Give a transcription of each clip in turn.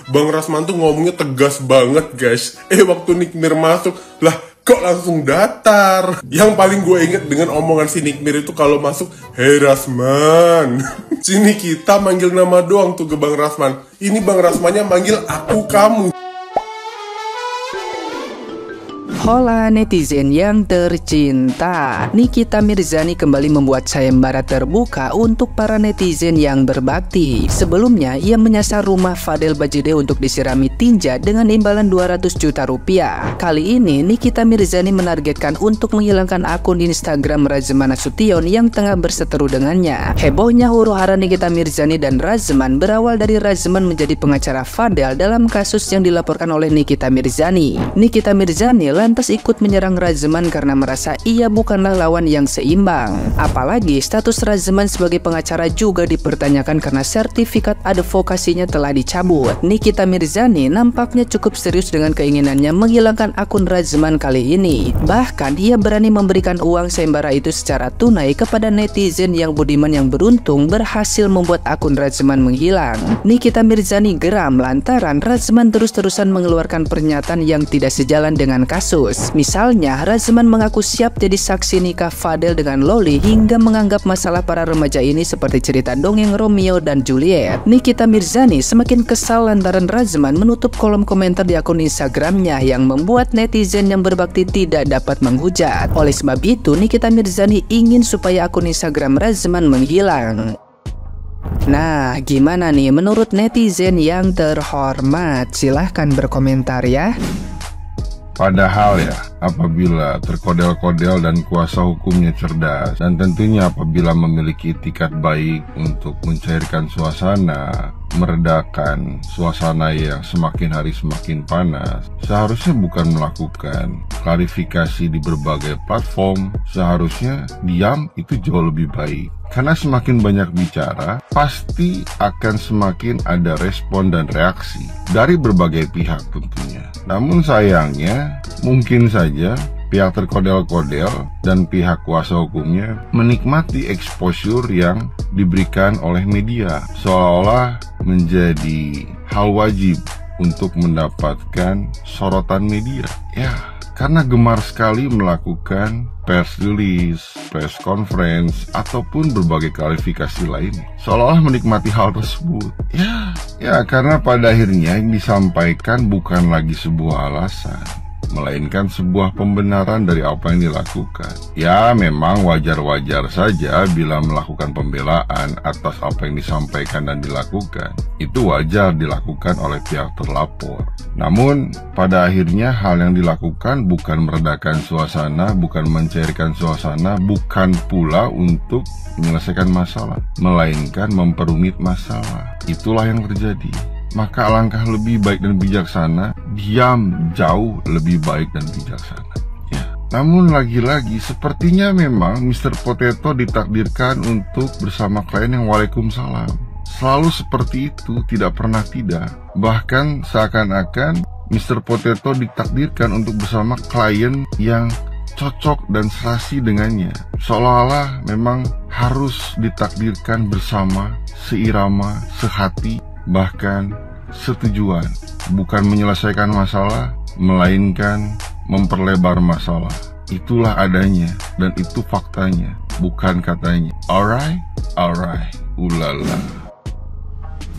Bang Rasman tuh ngomongnya tegas banget guys. Waktu Nick Mir masuk, lah kok langsung datar. Yang paling gue inget dengan omongan si Nick Mir itu kalau masuk, "Hey Rasman." Sini kita manggil nama doang tuh ke Bang Rasman. Ini Bang Rasmannya manggil aku kamu. Hola netizen yang tercinta, Nikita Mirzani kembali membuat sayembara terbuka untuk para netizen yang berbakti. Sebelumnya, ia menyasar rumah Fadel Bajide untuk disirami tinja dengan imbalan 200 juta rupiah. Kali ini, Nikita Mirzani menargetkan untuk menghilangkan akun Instagram Razman Nasution yang tengah berseteru dengannya. Hebohnya huru-hara Nikita Mirzani dan Razman berawal dari Razman menjadi pengacara Fadel dalam kasus yang dilaporkan oleh Nikita Mirzani. Nikita Mirzani lantas ikut menyerang Razman karena merasa ia bukanlah lawan yang seimbang. Apalagi status Razman sebagai pengacara juga dipertanyakan karena sertifikat advokasinya telah dicabut. Nikita Mirzani nampaknya cukup serius dengan keinginannya menghilangkan akun Razman kali ini. Bahkan ia berani memberikan uang sayembara itu secara tunai kepada netizen yang budiman yang beruntung berhasil membuat akun Razman menghilang. Nikita Mirzani geram lantaran Razman terus-terusan mengeluarkan pernyataan yang tidak sejalan dengan kasus. Misalnya, Razman mengaku siap jadi saksi nikah Fadel dengan Loli hingga menganggap masalah para remaja ini seperti cerita dongeng Romeo dan Juliet. Nikita Mirzani semakin kesal lantaran Razman menutup kolom komentar di akun Instagramnya yang membuat netizen yang berbakti tidak dapat menghujat. Oleh sebab itu, Nikita Mirzani ingin supaya akun Instagram Razman menghilang. Nah, gimana nih menurut netizen yang terhormat? Silahkan berkomentar ya. Padahal ya, apabila terkodel-kodel dan kuasa hukumnya cerdas, dan tentunya apabila memiliki itikat baik untuk mencairkan suasana, meredakan suasana yang semakin hari semakin panas, seharusnya bukan melakukan klarifikasi di berbagai platform, seharusnya diam itu jauh lebih baik. Karena semakin banyak bicara, pasti akan semakin ada respon dan reaksi dari berbagai pihak tentunya. Namun sayangnya, mungkin saja pihak terkodel-kodel dan pihak kuasa hukumnya menikmati exposure yang diberikan oleh media, seolah-olah menjadi hal wajib untuk mendapatkan sorotan media. Ya, karena gemar sekali melakukan press release, press conference, ataupun berbagai klarifikasi lain, seolah-olah menikmati hal tersebut. Ya, karena pada akhirnya yang disampaikan bukan lagi sebuah alasan, melainkan sebuah pembenaran dari apa yang dilakukan. Ya, memang wajar-wajar saja bila melakukan pembelaan atas apa yang disampaikan dan dilakukan. Itu wajar dilakukan oleh pihak terlapor. Namun, pada akhirnya hal yang dilakukan bukan meredakan suasana, bukan mencairkan suasana, bukan pula untuk menyelesaikan masalah, melainkan memperumit masalah. Itulah yang terjadi. Maka alangkah lebih baik dan bijaksana, diam jauh lebih baik dan bijaksana. Ya. Namun lagi-lagi sepertinya memang Mr. Potato ditakdirkan untuk bersama klien yang waalaikumsalam. Selalu seperti itu, tidak pernah tidak. Bahkan seakan-akan Mr. Potato ditakdirkan untuk bersama klien yang cocok dan serasi dengannya. Seolah-olah memang harus ditakdirkan bersama, seirama, sehati, bahkan setujuan, bukan menyelesaikan masalah, melainkan memperlebar masalah. Itulah adanya, dan itu faktanya, bukan katanya. Alright, ulala.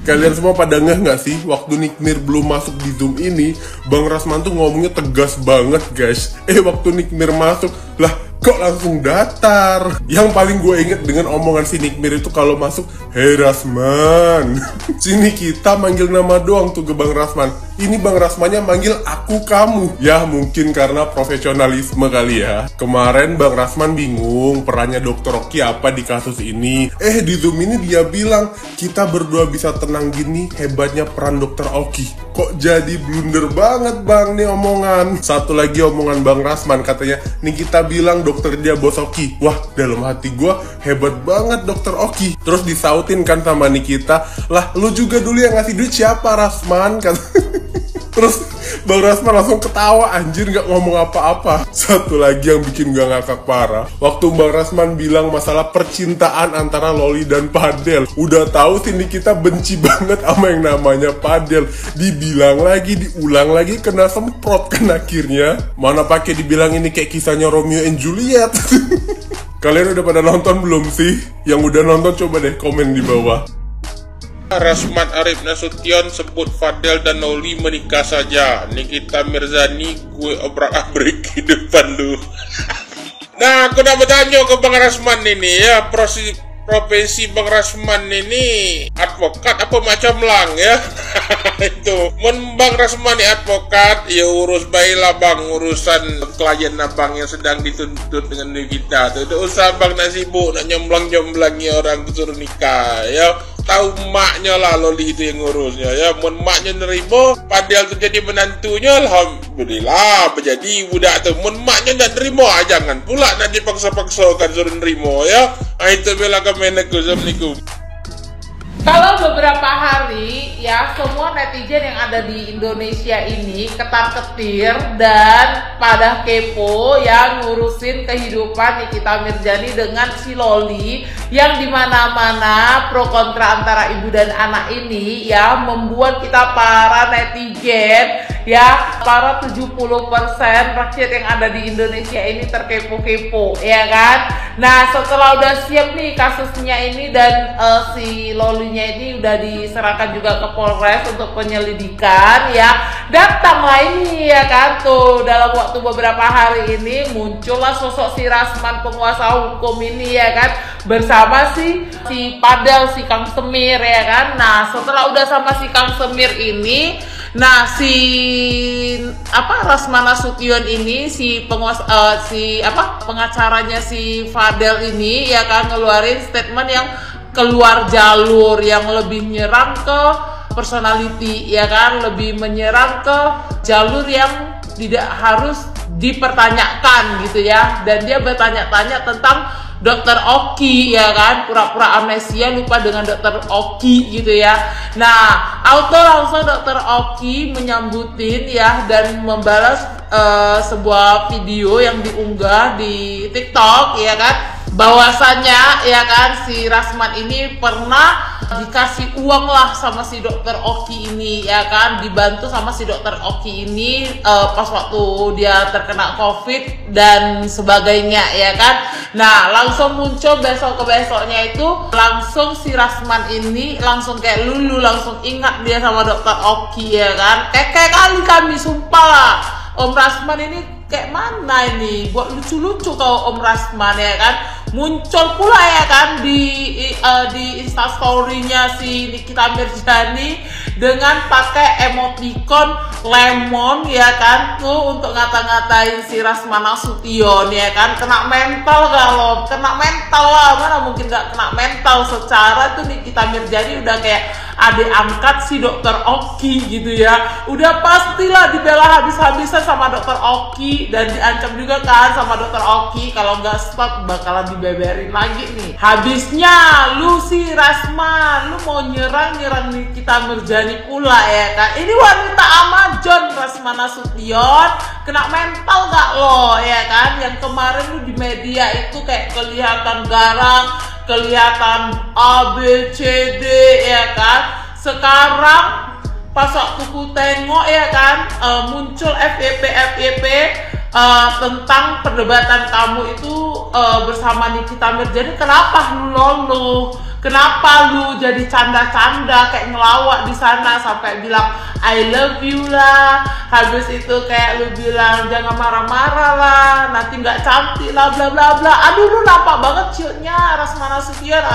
Kalian semua pada ngeh gak sih waktu Nick Mir belum masuk di Zoom ini, Bang Rasman tuh ngomongnya tegas banget guys. Waktu Nick Mir masuk, lah kok langsung datar. Yang paling gue inget dengan omongan si Nick Mir itu kalau masuk, "Hey Rasman." Sini kita manggil nama doang tuh ke Bang Rasman. Ini Bang Rasmannya manggil aku kamu. Ya mungkin karena profesionalisme kali ya. Kemarin Bang Rasman bingung perannya Dr. Oki apa di kasus ini. Di Zoom ini dia bilang, "Kita berdua bisa tenang gini, hebatnya peran Dr. Oki." Kok jadi blunder banget bang nih omongan. Satu lagi omongan Bang Rasman katanya, "Nih kita bilang dokter dia bos Oki." Wah, dalam hati gue hebat banget Dr. Oki. Terus disautin kan sama Nikita, "Lah lu juga dulu yang ngasih duit siapa Rasman?" Terus Bang Rasman langsung ketawa, anjir gak ngomong apa-apa. Satu lagi yang bikin gue ngakak parah, waktu Bang Rasman bilang masalah percintaan antara Loli dan Fadel. Udah tahu sini kita benci banget sama yang namanya Fadel. Dibilang lagi, diulang lagi, kena semprot kan akhirnya. Mana pakai dibilang ini kayak kisahnya Romeo and Juliet. Kalian udah pada nonton belum sih? Yang udah nonton coba deh komen di bawah. Rasman Arif Nasution sebut Fadel dan Loli menikah saja. Nikita Mirzani, gue obrak-abrik di depan lu. Nah, aku nak bertanya ke Bang Rasman ini ya, profesi Bang Rasman ini advokat apa macam lang ya? Itu, Bang Rasman ini advokat, ya urus baiklah bang urusan klien abang yang sedang dituntut dengan Nikita. Tidak usah bang nak sibuk nak nyomblang-nyomblangi orang suruh nikah ya. Tahu maknya lah Loli itu yang ngurusnya ya. Mun maknya nerima, Fadel tu jadi menantunya, alhamdulillah menjadi budak tu. Mun maknya tak nerima, jangan pula nak dipaksa-paksakan suruh nerima ya. Itu bela kemeneku. Assalamualaikum. Kalau beberapa hari ya semua netizen yang ada di Indonesia ini ketar-ketir dan pada kepo yang ngurusin kehidupan Nikita Mirzani dengan si Loli, yang dimana-mana pro kontra antara ibu dan anak ini ya membuat kita para netizen ya, para 70% rakyat yang ada di Indonesia ini terkepo-kepo ya kan. Nah, setelah udah siap nih kasusnya ini dan si Loli ini udah diserahkan juga ke Polres untuk penyelidikan ya, datanglah ini ya kan tuh dalam waktu beberapa hari ini muncullah sosok si Rasman penguasa hukum ini ya kan bersama si Fadel, si Kang Semir ya kan. Nah, setelah udah sama si Kang Semir ini, nah si Rasman Nasution ini si penguasa pengacaranya si Fadel ini ya kan ngeluarin statement yang keluar jalur, yang lebih nyerang ke personality ya kan, lebih menyerang ke jalur yang tidak harus dipertanyakan gitu ya. Dan dia bertanya-tanya tentang Dr. Oki ya kan, pura-pura amnesia lupa dengan Dr. Oki gitu ya. Nah, langsung Dr. Oki menyambutin ya dan membalas sebuah video yang diunggah di TikTok ya kan, bahwasannya ya kan si Rasman ini pernah dikasih uang lah sama si Dr. Oki ini ya kan, dibantu sama si Dr. Oki ini pas waktu dia terkena COVID dan sebagainya ya kan. Nah, langsung muncul besoknya itu langsung si Rasman ini langsung kayak lulu, langsung ingat dia sama Dr. Oki ya kan. Kayak kali kami sumpah lah, Om Rasman ini kayak mana ini buat lucu-lucu kau Om Rasman ya kan. Muncul pula ya kan di instastory-nya si Nikita Mirzani dengan pakai emoticon lemon ya kan tuh untuk ngata-ngatain si Rasman Nasution ya kan. Kena mental gak lo? Kena mental lah, mana mungkin gak kena mental. Secara tuh Nikita Mirzani udah kayak adik angkat si Dr. Oki gitu ya. Udah pastilah dibela habis-habisan sama Dr. Oki dan diancam juga kan sama Dr. Oki kalau nggak stop bakalan dibeberin lagi nih. Habisnya lu si Rasman, lu mau nyerang Nikita Mirzani pula ya kan. Ini wanita Amazon Rasman Nasution, kena mental gak lo ya kan. Yang kemarin lu di media itu kayak kelihatan garang, kelihatan A, B, C, D ya kan. Sekarang pas waktu ku tengok ya kan muncul FYP tentang perdebatan kamu itu bersama Nikita Mirzani. Kenapa lu lolo? Kenapa lu jadi canda-canda kayak ngelawak di sana sampai bilang I love you lah. Habis itu kayak lu bilang jangan marah-marah lah, nanti nggak cantik lah bla bla bla. Aduh, lu nampak banget ciutnya Rasman Nasution.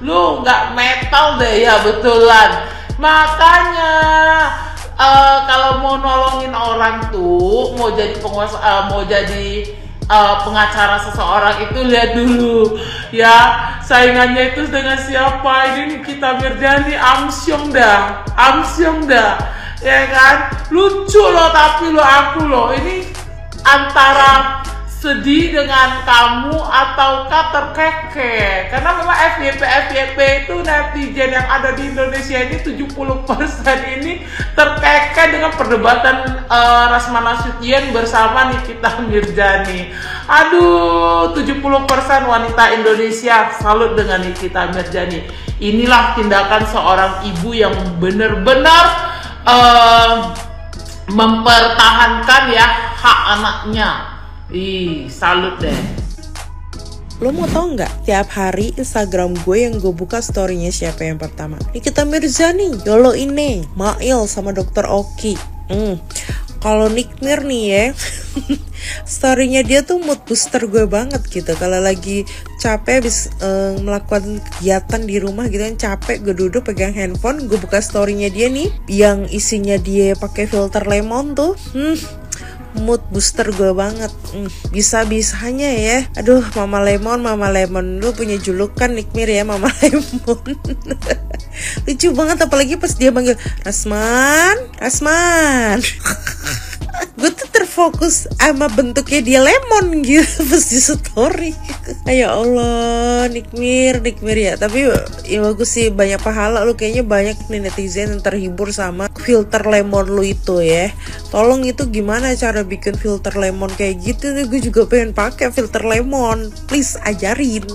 Lu nggak metal deh ya betulan. Makanya kalau mau nolongin orang tuh, mau jadi penguasa, mau jadi pengacara seseorang itu lihat dulu ya saingannya itu dengan siapa. Ini Nikita Mirzani amsyong dah ya kan. Lucu loh, tapi lo aku loh ini antara sedih dengan kamu ataukah terkekeh? Karena memang FYP itu netizen yang ada di Indonesia ini 70% ini terkekeh dengan perdebatan Rasman Nasution bersama Nikita Mirzani. Aduh, 70% wanita Indonesia salut dengan Nikita Mirzani. Inilah tindakan seorang ibu yang benar-benar mempertahankan ya hak anaknya. Salut deh. Lo mau tau nggak? Tiap hari Instagram gue yang gue buka storynya siapa yang pertama? Nikita Mirzani, Yolo Ine, Mail sama Dr. Oki. Kalau Nick Mir nih ya, storynya dia tuh mood booster gue banget gitu. Kalau lagi capek habis melakukan kegiatan di rumah gitu kan, capek, gue duduk pegang handphone, gue buka storynya dia nih yang isinya dia pakai filter lemon tuh. Mood booster gue banget. Bisa-bisanya ya. Aduh, Mama Lemon lu punya julukan Nick Mir ya, Mama Lemon. Lucu banget, apalagi pas dia manggil Rasman. Gue tuh terfokus sama bentuknya dia lemon gitu pas di story. Ya Allah, Nick Mir ya. Tapi ya bagus sih, banyak pahala lu, kayaknya banyak nih netizen yang terhibur sama filter lemon lu itu ya. Tolong itu gimana cara bikin filter lemon kayak gitu nih, gue juga pengen pakai filter lemon. Please ajarin.